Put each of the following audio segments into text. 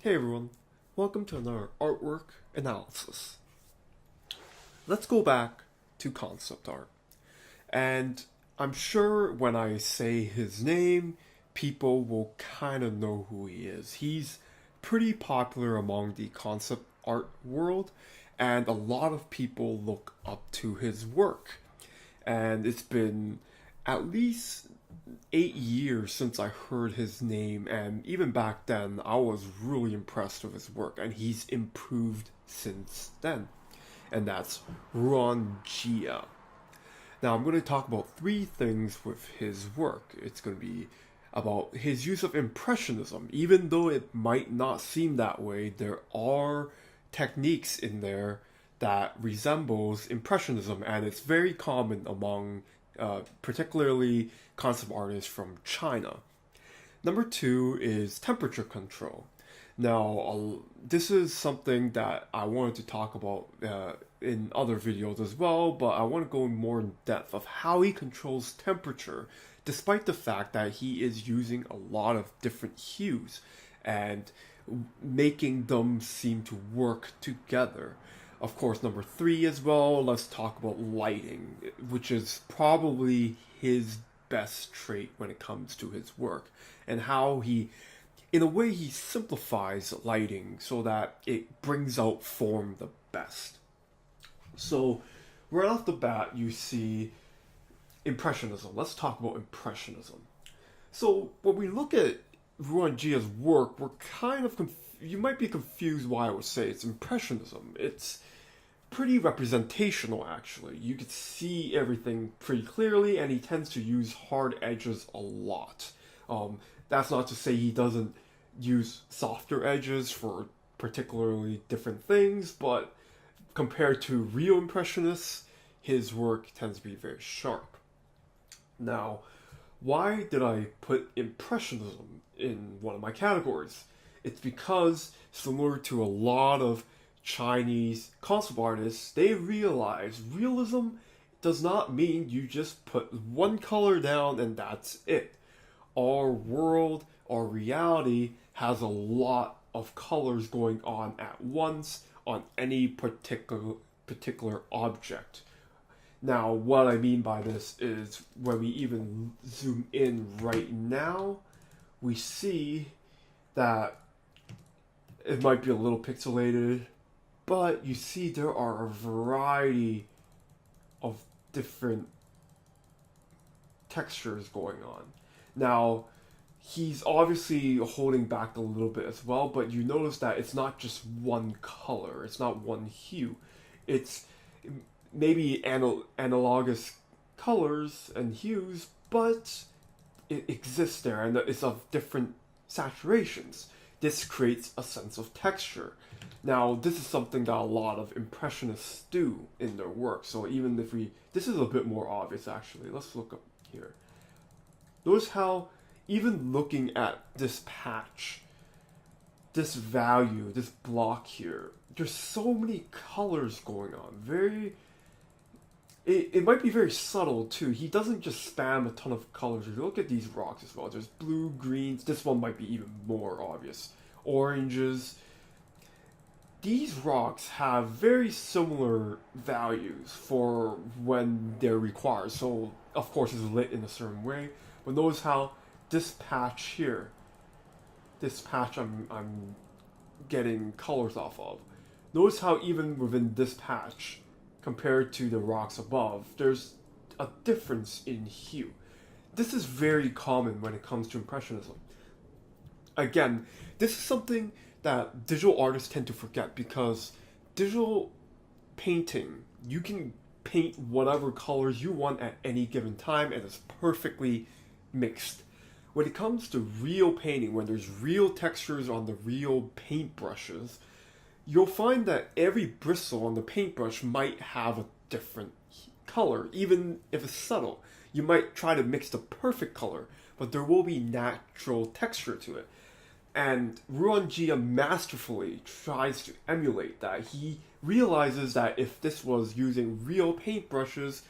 Hey everyone, welcome to another artwork analysis. Let's go back to concept art. And I'm sure when I say his name, people will kind of know who he is. He's pretty popular among the concept art world, and a lot of people look up to his work. And it's been at least 8 years since I heard his name, and even back then, I was really impressed with his work, and he's improved since then. And that's Ruan Jia. Now, I'm going to talk about three things with his work. It's going to be about his use of Impressionism. Even though it might not seem that way, there are techniques in there that resembles Impressionism, and it's very common among particularly concept artists from China. Number two is temperature control. Now, this is something that I wanted to talk about in other videos as well, but I want to go more in depth of how he controls temperature, despite the fact that he is using a lot of different hues and making them seem to work together. Of course, number three as well, let's talk about lighting, which is probably his best trait when it comes to his work, and how he, in a way, he simplifies lighting so that it brings out form the best. So, right off the bat, you see Impressionism. Let's talk about Impressionism. So, when we look at Ruan Jia's work, we're kind of you might be confused why I would say it's Impressionism. It's pretty representational, actually. You could see everything pretty clearly, and he tends to use hard edges a lot. That's not to say he doesn't use softer edges for particularly different things, but compared to real Impressionists, his work tends to be very sharp. Now, why did I put Impressionism in one of my categories? It's because, similar to a lot of Chinese concept artists, they realize realism does not mean you just put one color down and that's it. Our world, our reality has a lot of colors going on at once on any particular object. Now, what I mean by this is when we even zoom in right now, we see that it might be a little pixelated, but you see there are a variety of different textures going on. Now, he's obviously holding back a little bit as well, but you notice that it's not just one color, it's not one hue. It's maybe analogous colors and hues, but it exists there and it's of different saturations. This creates a sense of texture. Now, this is something that a lot of Impressionists do in their work. So even if this is a bit more obvious actually. Let's look up here. Notice how even looking at this patch, this value, this block here, there's so many colors going on. It might be very subtle too. He doesn't just spam a ton of colors. If you look at these rocks as well, there's blue, greens. This one might be even more obvious. Oranges. These rocks have very similar values for when they're required. So, of course, it's lit in a certain way. But notice how this patch here, this patch I'm getting colors off of. Notice how even within this patch, compared to the rocks above, there's a difference in hue. This is very common when it comes to Impressionism. Again, this is something that digital artists tend to forget because digital painting, you can paint whatever colors you want at any given time and it's perfectly mixed. When it comes to real painting, when there's real textures on the real paintbrushes, you'll find that every bristle on the paintbrush might have a different color, even if it's subtle. You might try to mix the perfect color, but there will be natural texture to it. And Ruan Jia masterfully tries to emulate that. He realizes that if this was using real paintbrushes,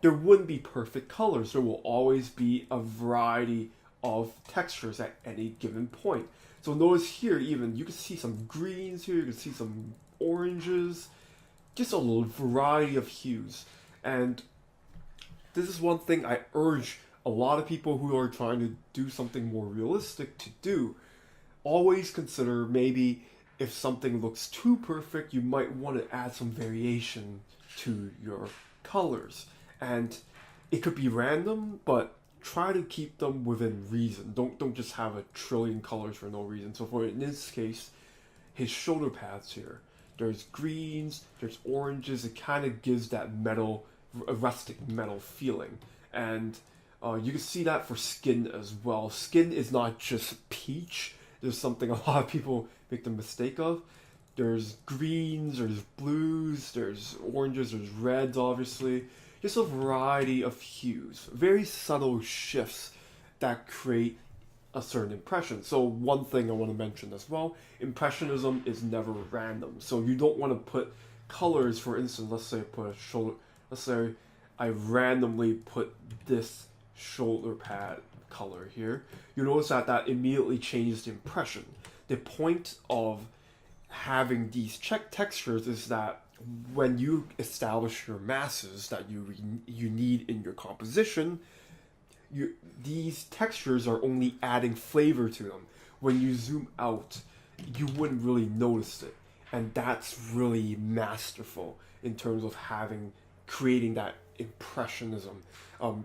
there wouldn't be perfect colors. There will always be a variety of textures at any given point. So notice here, even you can see some greens here, you can see some oranges, just a little variety of hues. And this is one thing I urge a lot of people who are trying to do something more realistic to do. Always consider, maybe if something looks too perfect, you might want to add some variation to your colors. And it could be random, but try to keep them within reason. Don't just have a trillion colors for no reason. So for in this case, his shoulder pads here, there's greens, there's oranges. It kind of gives that metal, a rustic metal feeling. And you can see that for skin as well. Skin is not just peach. There's something a lot of people make the mistake of. There's greens, there's blues, there's oranges, there's reds, obviously. Just a variety of hues. Very subtle shifts that create a certain impression. So one thing I want to mention as well, Impressionism is never random. So you don't want to put colors, for instance, let's say I randomly put this shoulder pad color here. You notice that immediately changes the impression. The point of having these textures is that when you establish your masses that you need in your composition, these textures are only adding flavor to them. When you zoom out, you wouldn't really notice it, and that's really masterful in terms of creating that impressionism,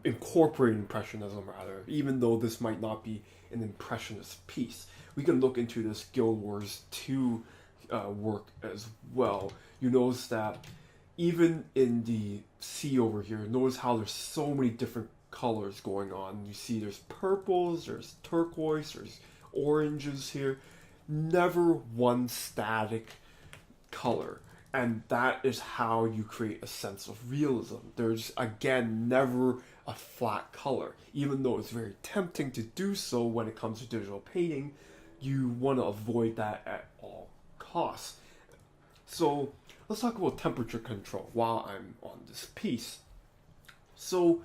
incorporating impressionism rather. Even though this might not be an impressionist piece, we can look into this Guild Wars 2 work as well. You notice that even in the sea over here, notice how there's so many different colors going on. You see there's purples, there's turquoise, there's oranges here. Never one static color. And that is how you create a sense of realism. There's, again, never a flat color. Even though it's very tempting to do so when it comes to digital painting, you want to avoid that at all costs. So let's talk about temperature control while I'm on this piece. So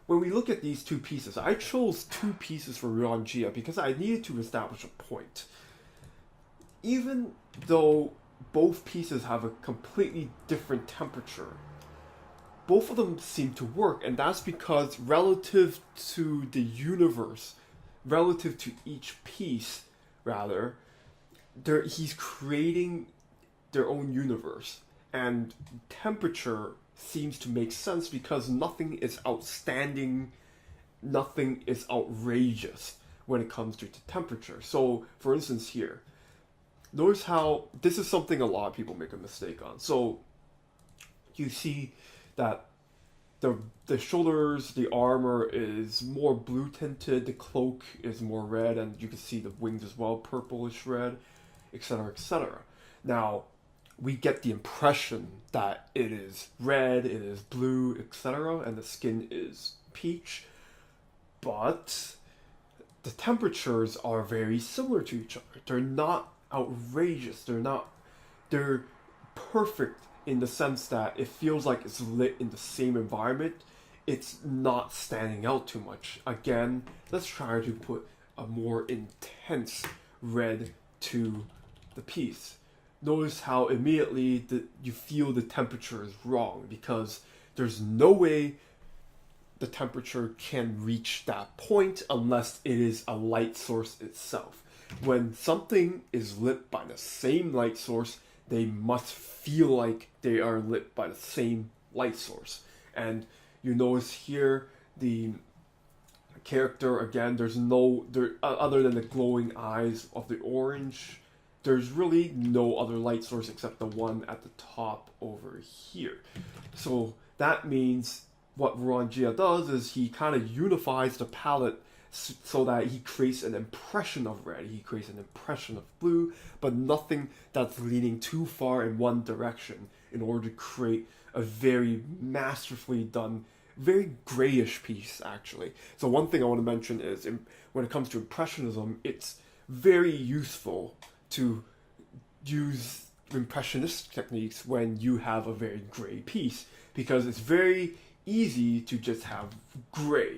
when we look at these two pieces, I chose two pieces for Ruan Jia because I needed to establish a point. Even though both pieces have a completely different temperature, both of them seem to work, and that's because relative to the universe, relative to each piece, rather, he's creating their own universe, and temperature seems to make sense because nothing is outstanding, nothing is outrageous when it comes to temperature. So, for instance here, notice how this is something a lot of people make a mistake on. So you see that the shoulders, the armor is more blue tinted, the cloak is more red, and you can see the wings as well, purplish red, etc., etc. Now, we get the impression that it is red, it is blue, etc., and the skin is peach, but the temperatures are very similar to each other. They're not outrageous. They're perfect in the sense that it feels like it's lit in the same environment. It's not standing out too much. Again, let's try to put a more intense red to the piece. Notice how immediately you feel the temperature is wrong because there's no way the temperature can reach that point unless it is a light source itself. When something is lit by the same light source, they must feel like they are lit by the same light source. And you notice here the character, again, other than the glowing eyes of the orange, there's really no other light source except the one at the top over here. So that means what Ruan Jia does is he kind of unifies the palette so that he creates an impression of red, he creates an impression of blue, but nothing that's leaning too far in one direction in order to create a very masterfully done, very grayish piece, actually. So one thing I want to mention is when it comes to Impressionism, it's very useful to use impressionist techniques when you have a very gray piece, because it's very easy to just have gray.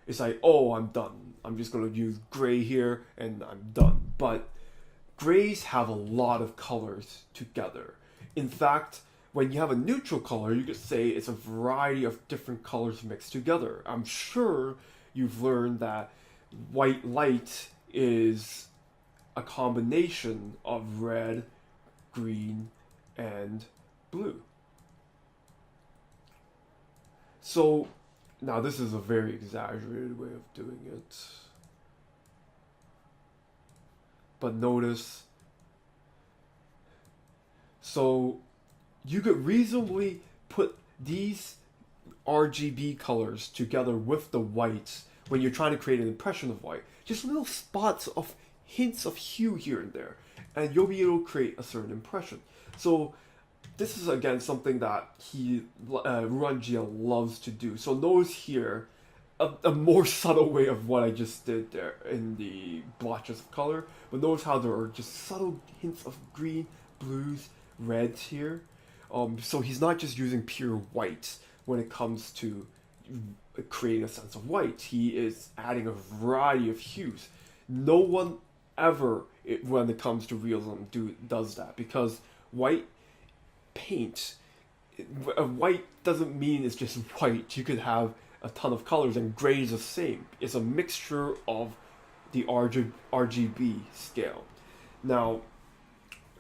It's like, oh, I'm done. I'm just going to use gray here and I'm done. but grays have a lot of colors together. In fact, when you have a neutral color, you could say it's a variety of different colors mixed together. I'm sure you've learned that white light is a combination of red, green, and blue. So, now this is a very exaggerated way of doing it. But notice, so you could reasonably put these RGB colors together with the whites when you're trying to create an impression of white. Just little spots of hints of hue here and there, and you'll be able to create a certain impression. So this is again something that Ruan Jia loves to do. So notice here a more subtle way of what I just did there in the blotches of color, but notice how there are just subtle hints of green, blues, reds here. So he's not just using pure white when it comes to creating a sense of white. He is adding a variety of hues. No one ever, when it comes to realism, does that, because white paint, white doesn't mean it's just white. You could have a ton of colors, and gray is the same. It's a mixture of the RGB scale. Now,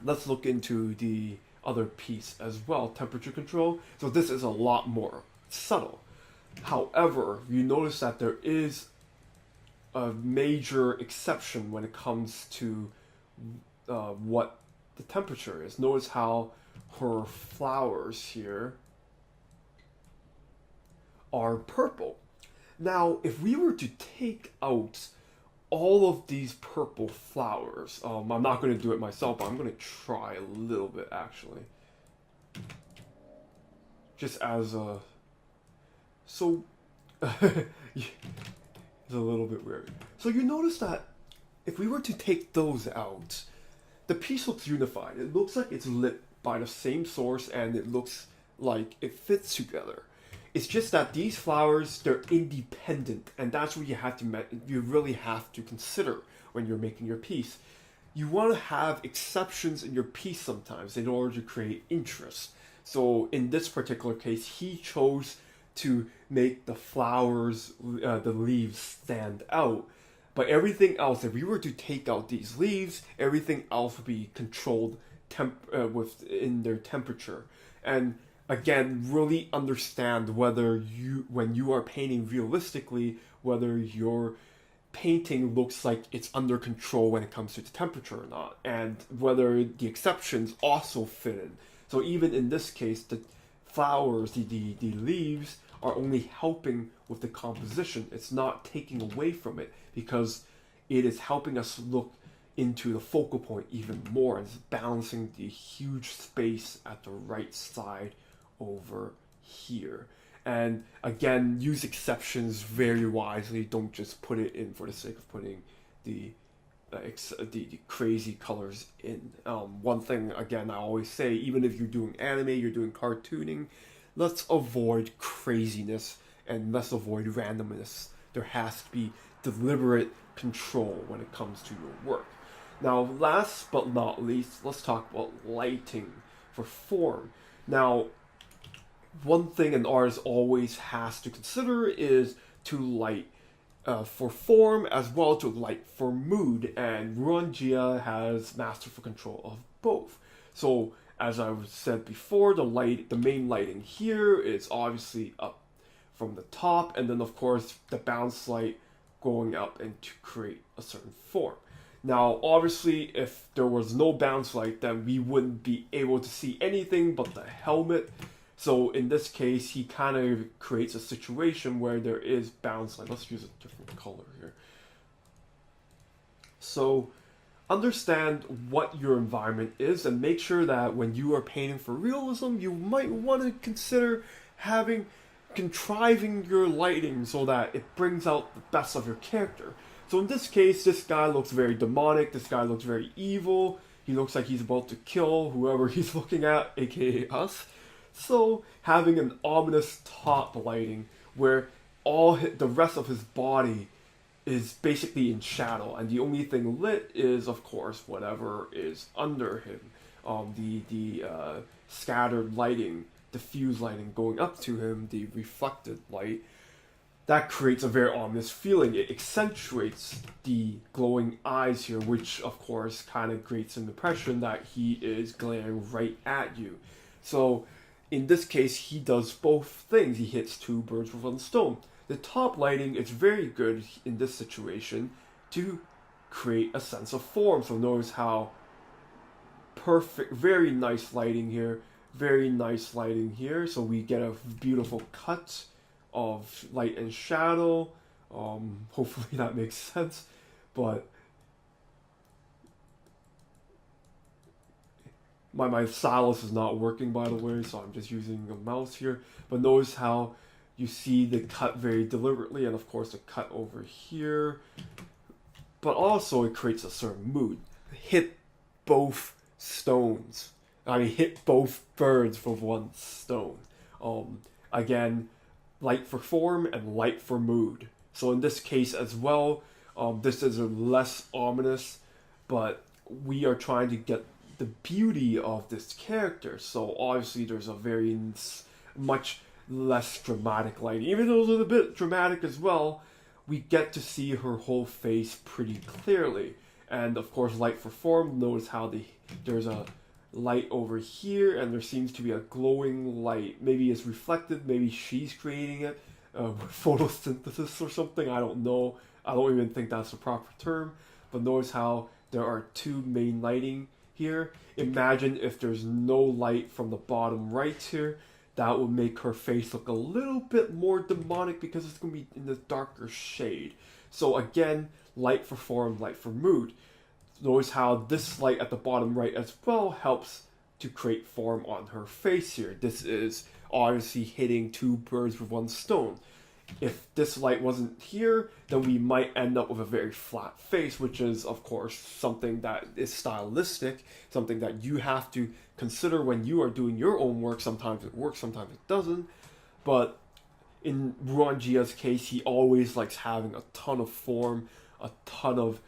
let's look into the other piece as well, temperature control. So this is a lot more subtle. However, you notice that there is a major exception when it comes to what the temperature is. Notice how her flowers here are purple. Now, if we were to take out all of these purple flowers, I'm not going to do it myself, but I'm going to try a little bit actually. Just as a... So, it's a little bit weird. So you notice that if we were to take those out, the piece looks unified. It looks like it's lit by the same source, and it looks like it fits together. It's just that these flowers, they're independent, and that's what you really have to consider when you're making your piece. You want to have exceptions in your piece sometimes in order to create interest. So in this particular case, he chose to make the flowers, the leaves stand out. But everything else, if we were to take out these leaves, everything else would be controlled within their temperature. And again, really understand whether when you are painting realistically, whether your painting looks like it's under control when it comes to the temperature or not, and whether the exceptions also fit in. So even in this case, the flowers, the leaves are only helping with the composition. It's not taking away from it, because it is helping us look into the focal point even more, and it's balancing the huge space at the right side over here. And again, use exceptions very wisely. Don't just put it in for the sake of putting the crazy colors in. One thing, again, I always say, even if you're doing anime, you're doing cartooning, let's avoid craziness and let's avoid randomness. There has to be deliberate control when it comes to your work. Now, last but not least, let's talk about lighting for form. Now, one thing an artist always has to consider is to light for form as well to light for mood, and Ruan Jia has masterful control of both. So, as I said before, the main lighting here is obviously up from the top, and then of course the bounce light going up and to create a certain form. Now, obviously, if there was no bounce light, then we wouldn't be able to see anything but the helmet. So in this case, he kind of creates a situation where there is bounce light. Let's use a different color here. So understand what your environment is, and make sure that when you are painting for realism, you might want to consider contriving your lighting so that it brings out the best of your character. So in this case, this guy looks very demonic, this guy looks very evil, he looks like he's about to kill whoever he's looking at, aka us. So having an ominous top lighting where the rest of his body is basically in shadow, and the only thing lit is, of course, whatever is under him. The scattered lighting, diffuse lighting going up to him, the reflected light, that creates a very ominous feeling. It accentuates the glowing eyes here, which of course kind of creates an impression that he is glaring right at you. So in this case, he does both things. He hits two birds with one stone. The top lighting is very good in this situation to create a sense of form. So notice how perfect, very nice lighting here, very nice lighting here. So we get a beautiful cut of light and shadow. Hopefully that makes sense. But my stylus is not working, by the way, so I'm just using a mouse here. But notice how you see the cut very deliberately, and of course the cut over here. But also it creates a certain mood. Hit both stones. Hit both birds with one stone. Again, light for form and light for mood. So in this case as well, this is less ominous, but we are trying to get the beauty of this character. So obviously there's a very much less dramatic lighting. Even though it's a little bit dramatic as well, we get to see her whole face pretty clearly. And of course, light for form, notice how there's a light over here, and there seems to be a glowing light. Maybe it's reflected, maybe she's creating it, photosynthesis or something, I don't know. I don't even think that's the proper term. But notice how there are two main lighting here. Imagine if there's no light from the bottom right here. That would make her face look a little bit more demonic because it's going to be in the darker shade. So again, light for form, light for mood. Notice how this light at the bottom right as well helps to create form on her face here. This is obviously hitting two birds with one stone. If this light wasn't here, then we might end up with a very flat face, which is, of course, something that is stylistic, something that you have to consider when you are doing your own work. Sometimes it works, sometimes it doesn't. But in Ruan Jia's case, he always likes having a ton of form, a ton of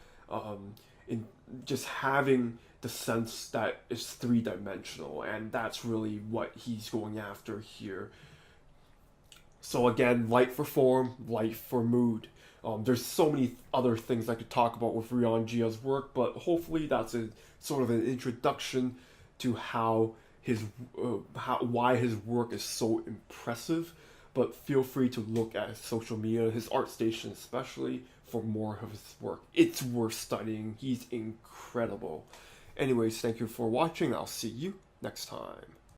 just having the sense that it's three-dimensional, and that's really what he's going after here. So again, light for form, light for mood. There's so many other things I could talk about with Ruan Jia's work, but hopefully that's a sort of an introduction to why his work is so impressive. But feel free to look at his social media, his ArtStation especially, for more of his work. It's worth studying. He's incredible. Anyways, thank you for watching. I'll see you next time.